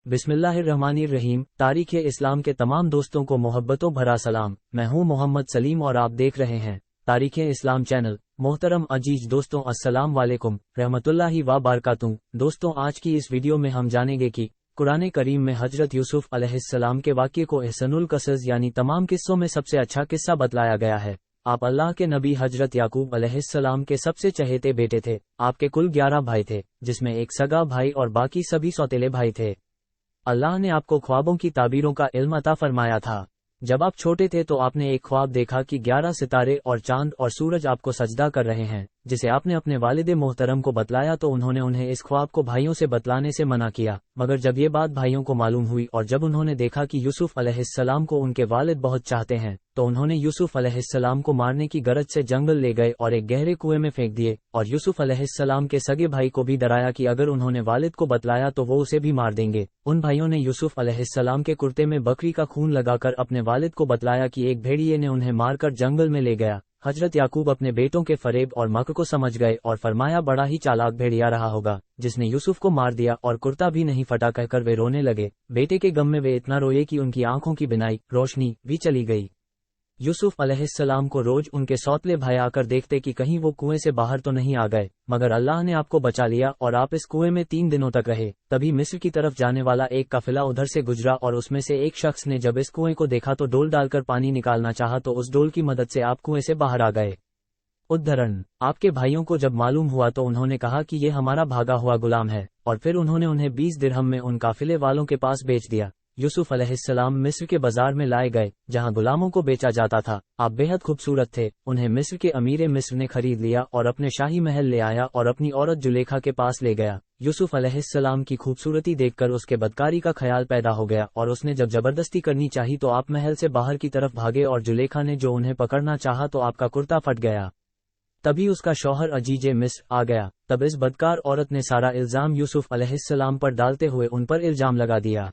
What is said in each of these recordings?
बिस्मिल्लाहिर्रहमानिर्रहीम। तारीख़ इस्लाम के तमाम दोस्तों को मोहब्बतों भरा सलाम। मैं हूं मोहम्मद सलीम और आप देख रहे हैं तारीख़ इस्लाम चैनल। मोहतरम अजीज दोस्तों, अस्सलाम वालेकुम रहमतुल्लाहि व बरकातुहू। दोस्तों, आज की इस वीडियो में हम जानेंगे कि कुरान करीम में हजरत यूसुफ अलैहिस्सलाम के वाक़ये को एहसनुल क़सस यानी तमाम किस्सों में सबसे अच्छा किस्सा बतलाया गया है। आप अल्लाह के नबी हजरत याकूब अलैहिस्सलाम के सबसे चहेते बेटे थे। आपके कुल 11 भाई थे, जिसमें एक सगा भाई और बाकी सभी सौतेले भाई थे। अल्लाह ने आपको ख्वाबों की ताबीरों का इल्म अता फरमाया था। जब आप छोटे थे तो आपने एक ख्वाब देखा कि 11 सितारे और चांद और सूरज आपको सजदा कर रहे हैं, जिसे आपने अपने वालिद मोहतरम को बतलाया तो उन्होंने उन्हें इस ख्वाब को भाइयों से बतलाने से मना किया। मगर जब ये बात भाइयों को मालूम हुई और जब उन्होंने देखा कि यूसुफ अलैहिस्सलाम को उनके वालिद बहुत चाहते हैं, तो उन्होंने यूसुफ अलैहिस्सलाम को मारने की गरज से जंगल ले गए और एक गहरे कुएं में फेंक दिए। और यूसुफ अलैहिस्सलाम के सगे भाई को भी डराया कि अगर उन्होंने वालिद को बतलाया तो वो उसे भी मार देंगे। उन भाइयों ने यूसुफ अलैहिस्सलाम के कुर्ते में बकरी का खून लगाकर अपने वालिद को बतलाया कि एक भेड़िए ने उन्हें मारकर जंगल में ले गया। हजरत याकूब अपने बेटों के फरेब और मक्र को समझ गए और फरमाया, बड़ा ही चालाक भेड़िया रहा होगा जिसने यूसुफ को मार दिया, और कुर्ता भी नहीं फटा कहकर वे रोने लगे। बेटे के गम में वे इतना रोए कि उनकी आंखों की बिनाई रोशनी भी चली गई। यूसुफ अलैहिस्सलाम को रोज उनके सौतले भाई आकर देखते कि कहीं वो कुएं से बाहर तो नहीं आ गए, मगर अल्लाह ने आपको बचा लिया और आप इस कुएं में 3 दिनों तक रहे। तभी मिस्र की तरफ जाने वाला एक काफिला उधर से गुजरा और उसमें से एक शख्स ने जब इस कुएं को देखा तो डोल डालकर पानी निकालना चाहा तो उस डोल की मदद से आप कुएं से बाहर आ गए। उद्धरण, आपके भाइयों को जब मालूम हुआ तो उन्होंने कहा कि ये हमारा भागा हुआ गुलाम है, और फिर उन्होंने उन्हें 20 दिरहम में उन काफिले वालों के पास बेच दिया। यूसुफ अलैहिस्सलाम मिस्र के बाजार में लाए गए जहां गुलामों को बेचा जाता था। आप बेहद खूबसूरत थे। उन्हें मिस्र के अमीर मिस्र ने खरीद लिया और अपने शाही महल ले आया और अपनी औरत जुलेखा के पास ले गया। यूसुफ अलैहिस्सलाम की खूबसूरती देखकर उसके बदकारी का ख्याल पैदा हो गया और उसने जब जबरदस्ती करनी चाही तो आप महल से बाहर की तरफ भागे और जुलेखा ने जो उन्हें पकड़ना चाहा तो आपका कुर्ता फट गया। तभी उसका शौहर अजीजे मिस्र आ गया। तब इस बदकार औरत ने सारा इल्जाम यूसुफ अलैहिस्सलाम पर डालते हुए उन पर इल्जाम लगा दिया।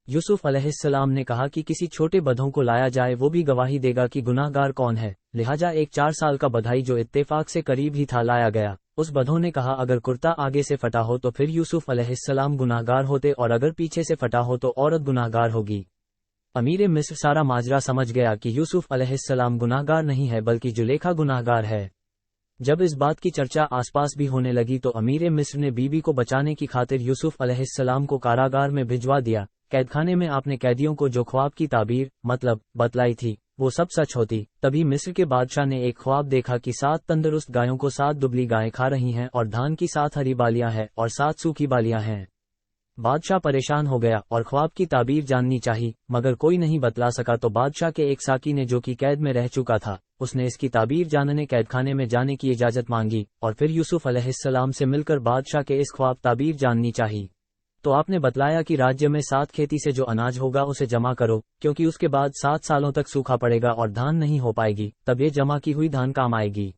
यूसुफ अलैहिस्सलाम ने कहा कि किसी छोटे बधों को लाया जाए, वो भी गवाही देगा कि गुनाहगार कौन है। लिहाजा एक 4 साल का बधाई जो इत्तेफाक से करीब ही था लाया गया। उस बधों ने कहा, अगर कुर्ता आगे से फटा हो तो फिर यूसुफ अलैहिस्सलाम गुनाहगार होते और अगर पीछे से फटा हो तो औरत गुनाहगार होगी। अमीर मिस्र सारा माजरा समझ गया कि यूसुफ अलैहिस्सलाम गुनाहगार नहीं है बल्कि जुलेखा गुनाहगार है। जब इस बात की चर्चा आसपास भी होने लगी तो अमीर मिस्र ने बीबी को बचाने की खातिर यूसुफ अलैहिस्सलाम को कारागार में भिजवा दिया। कैदखाने में आपने कैदियों को जो ख्वाब की ताबीर मतलब बतलाई थी वो सब सच होती। तभी मिस्र के बादशाह ने एक ख्वाब देखा कि 7 तंदुरुस्त गायों को 7 दुबली गायें खा रही हैं और धान की 7 हरी बालियां हैं और 7 सूखी बालियां हैं। बादशाह परेशान हो गया और ख्वाब की ताबीर जाननी चाहिए, मगर कोई नहीं बतला सका। तो बादशाह के एक साकी ने, जो कि कैद में रह चुका था, उसने इसकी ताबीर जानने कैदखाने में जाने की इजाजत मांगी और फिर यूसुफ अलैहिस्सलाम से मिलकर बादशाह के इस ख्वाब ताबीर जाननी चाहिए। तो आपने बतलाया कि राज्य में 7 खेती से जो अनाज होगा उसे जमा करो, क्योंकि उसके बाद 7 सालों तक सूखा पड़ेगा और धान नहीं हो पाएगी, तब ये जमा की हुई धान काम आएगी।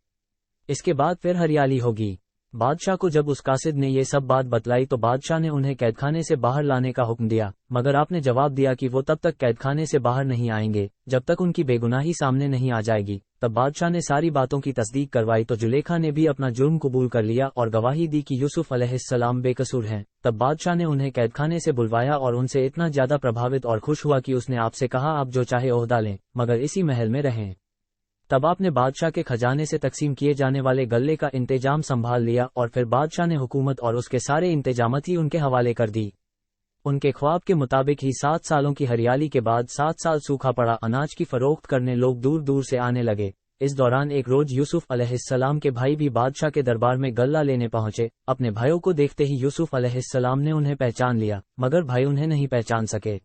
इसके बाद फिर हरियाली होगी। बादशाह को जब उस कासिद ने ये सब बात बतलाई तो बादशाह ने उन्हें कैदखाने से बाहर लाने का हुक्म दिया, मगर आपने जवाब दिया कि वो तब तक कैदखाने से बाहर नहीं आएंगे जब तक उनकी बेगुनाही सामने नहीं आ जाएगी। तब बादशाह ने सारी बातों की तस्दीक करवाई तो जुलेखा ने भी अपना जुर्म कबूल कर लिया और गवाही दी कि यूसुफ अलैहिस्सलाम बेकसूर हैं। तब बादशाह ने उन्हें कैदखाने से बुलवाया और उनसे इतना ज्यादा प्रभावित और खुश हुआ कि उसने आपसे कहा, आप जो चाहे ओहदा लें मगर इसी महल में रहें। तब आपने बादशाह के खजाने से तकसीम किए जाने वाले गल्ले का इंतजाम संभाल लिया और फिर बादशाह ने हुकूमत और उसके सारे इंतजामत ही उनके हवाले कर दी। उनके ख्वाब के मुताबिक ही 7 सालों की हरियाली के बाद 7 साल सूखा पड़ा अनाज की फरोख्त करने लोग दूर दूर से आने लगे। इस दौरान एक रोज यूसुफ अलैहिस्सलाम के भाई भी बादशाह के दरबार में गल्ला लेने पहुंचे। अपने भाइयों को देखते ही यूसुफ अलैहिस्सलाम ने उन्हें पहचान लिया, मगर भाई उन्हें नहीं पहचान सके।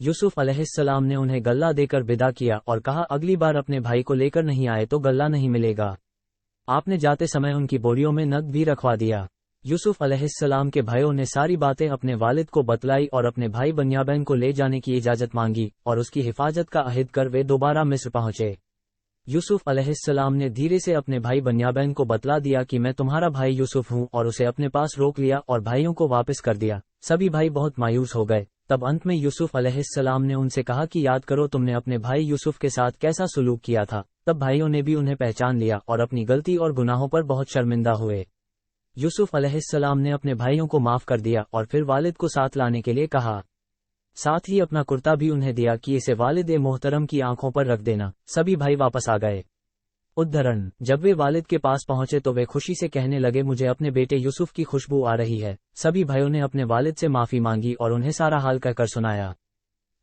यूसुफ अलैहिस्सलाम ने उन्हें गल्ला देकर विदा किया और कहा, अगली बार अपने भाई को लेकर नहीं आए तो गल्ला नहीं मिलेगा। आपने जाते समय उनकी बोरियों में नकद भी रखवा दिया। यूसुफ अलैहिस्सलाम के भाइयों ने सारी बातें अपने वालिद को बतलाई और अपने भाई बन्यामीन को ले जाने की इजाजत मांगी और उसकी हिफाजत का अहद कर वे दोबारा मिस्र पहुंचे। यूसुफ अलैहिस्सलाम ने धीरे से अपने भाई बन्यामीन को बतला दिया कि मैं तुम्हारा भाई यूसुफ हूं, और उसे अपने पास रोक लिया और भाइयों को वापस कर दिया। सभी भाई बहुत मायूस हो गए। तब अंत में यूसुफ अलैहिस्सलाम ने उनसे कहा कि याद करो तुमने अपने भाई यूसुफ के साथ कैसा सुलूक किया था। तब भाइयों ने भी उन्हें पहचान लिया और अपनी गलती और गुनाहों पर बहुत शर्मिंदा हुए। यूसुफ अलैहिस्सलाम ने अपने भाइयों को माफ कर दिया और फिर वालिद को साथ लाने के लिए कहा। साथ ही अपना कुर्ता भी उन्हें दिया कि इसे वालिद मोहतरम की आंखों पर रख देना। सभी भाई वापस आ गए। उद्धरण, जब वे वालिद के पास पहुंचे तो वे खुशी से कहने लगे, मुझे अपने बेटे यूसुफ की खुशबू आ रही है। सभी भाइयों ने अपने वालिद से माफी मांगी और उन्हें सारा हाल कहकर सुनाया।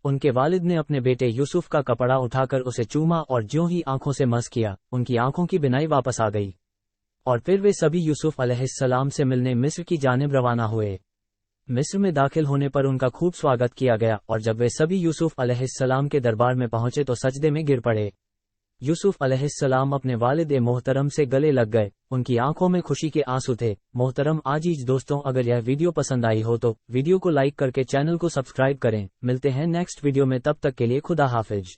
उनके वालिद ने अपने बेटे यूसुफ का कपड़ा उठाकर उसे चूमा और ज्यों ही आंखों से मस किया, उनकी आंखों की बिनाई वापस आ गई और फिर वे सभी यूसुफ अलैहिस्सलाम से मिलने मिस्र की जानिब रवाना हुए। मिस्र में दाखिल होने पर उनका खूब स्वागत किया गया और जब वे सभी यूसुफ अलैहिस्सलाम के दरबार में पहुंचे तो सजदे में गिर पड़े। यूसुफ अलैहिस्सलाम अपने वालिद मोहतरम से गले लग गए। उनकी आंखों में खुशी के आंसू थे। मोहतरम आजीज दोस्तों, अगर यह वीडियो पसंद आई हो तो वीडियो को लाइक करके चैनल को सब्सक्राइब करें। मिलते हैं नेक्स्ट वीडियो में, तब तक के लिए खुदा हाफिज।